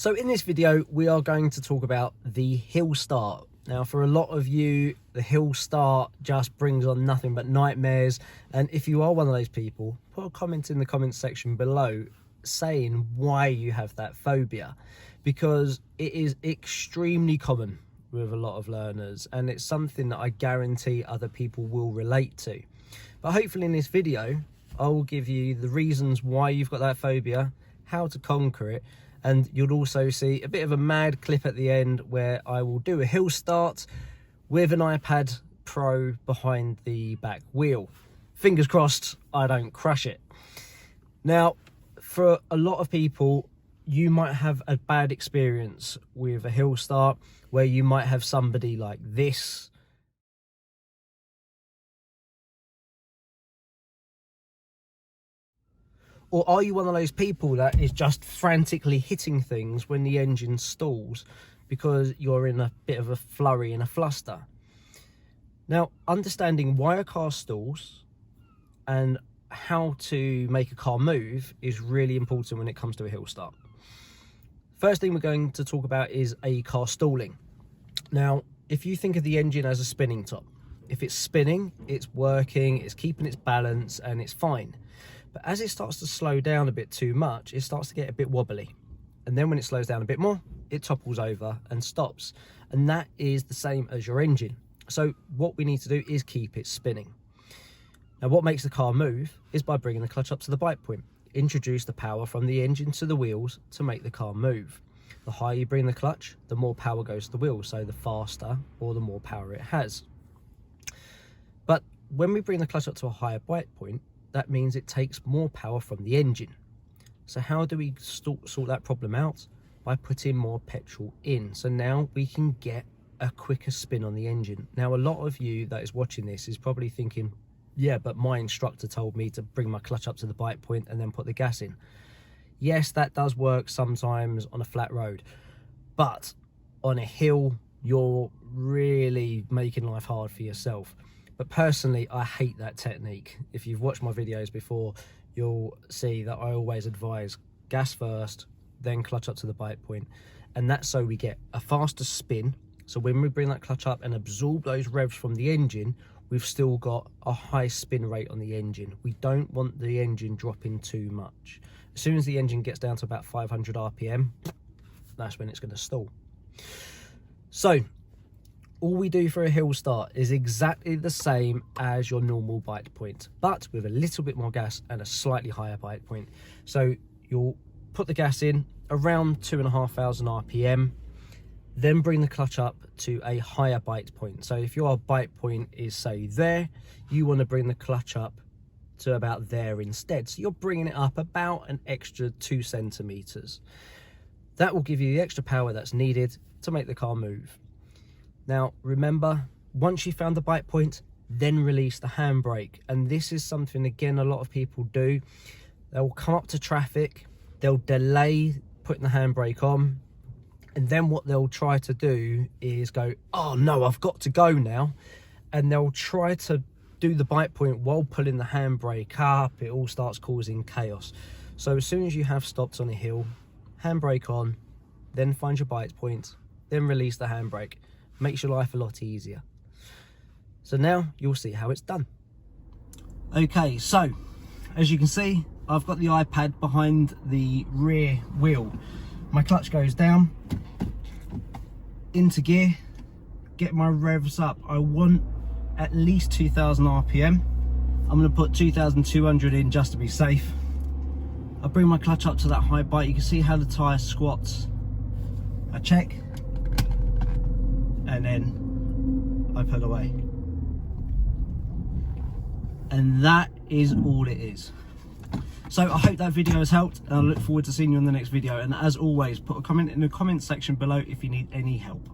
So in this video, we are going to talk about the hill start. Now, for a lot of you, the hill start just brings on nothing but nightmares. And if you are one of those people, put a comment in the comments section below saying why you have that phobia, because it is extremely common with a lot of learners, and it's something that I guarantee other people will relate to. But hopefully in this video, I will give you the reasons why you've got that phobia, how to conquer it, and you'll also see a bit of a mad clip at the end where I will do a hill start with an iPad Pro behind the back wheel. Fingers crossed I don't crush it. Now, for a lot of people, you might have a bad experience with a hill start where you might have somebody like this. Or are you one of those people that is just frantically hitting things when the engine stalls because you're in a bit of a flurry and a fluster? Now, understanding why a car stalls and how to make a car move is really important when it comes to a hill start. First thing we're going to talk about is a car stalling. Now, if you think of the engine as a spinning top, if it's spinning, it's working, it's keeping its balance, and it's fine. But as it starts to slow down a bit too much, it starts to get a bit wobbly. And then when it slows down a bit more, it topples over and stops. And that is the same as your engine. So what we need to do is keep it spinning. Now, what makes the car move is by bringing the clutch up to the bite point. Introduce the power from the engine to the wheels to make the car move. The higher you bring the clutch, the more power goes to the wheels, so the faster or the more power it has. But when we bring the clutch up to a higher bite point, that means it takes more power from the engine. So how do we sort that problem out? By putting more petrol in. So now we can get a quicker spin on the engine. Now, a lot of you that is watching this is probably thinking, yeah, but my instructor told me to bring my clutch up to the bite point and then put the gas in. Yes, that does work sometimes on a flat road, but on a hill, you're really making life hard for yourself. But personally, I hate that technique. If you've watched my videos before, you'll see that I always advise gas first, then clutch up to the bite point. And that's so we get a faster spin. So when we bring that clutch up and absorb those revs from the engine, we've still got a high spin rate on the engine. We don't want the engine dropping too much. As soon as the engine gets down to about 500 RPM, that's when it's going to stall. So all we do for a hill start is exactly the same as your normal bite point, but with a little bit more gas and a slightly higher bite point. So you'll put the gas in around 2,500 RPM, then bring the clutch up to a higher bite point. So if your bite point is, say, there, you want to bring the clutch up to about there instead. So you're bringing it up about an extra 2 centimeters. That will give you the extra power that's needed to make the car move. Now, remember, once you found the bite point, then release the handbrake. And this is something, again, a lot of people do. They'll come up to traffic, they'll delay putting the handbrake on, and then what they'll try to do is go, oh no, I've got to go now. And they'll try to do the bite point while pulling the handbrake up. It all starts causing chaos. So as soon as you have stopped on a hill, handbrake on, then find your bite point, then release the handbrake. Makes your life a lot easier. So now you'll see how it's done. Okay, so as you can see, I've got the iPad behind the rear wheel. My clutch goes down into gear, get my revs up. I want at least 2,000 RPM. I'm going to put 2,200 in just to be safe. I bring my clutch up to that high bite. You can see how the tyre squats. I check, and then I pull away. And that is all it is. So I hope that video has helped, and I look forward to seeing you in the next video. And as always, put a comment in the comment section below if you need any help.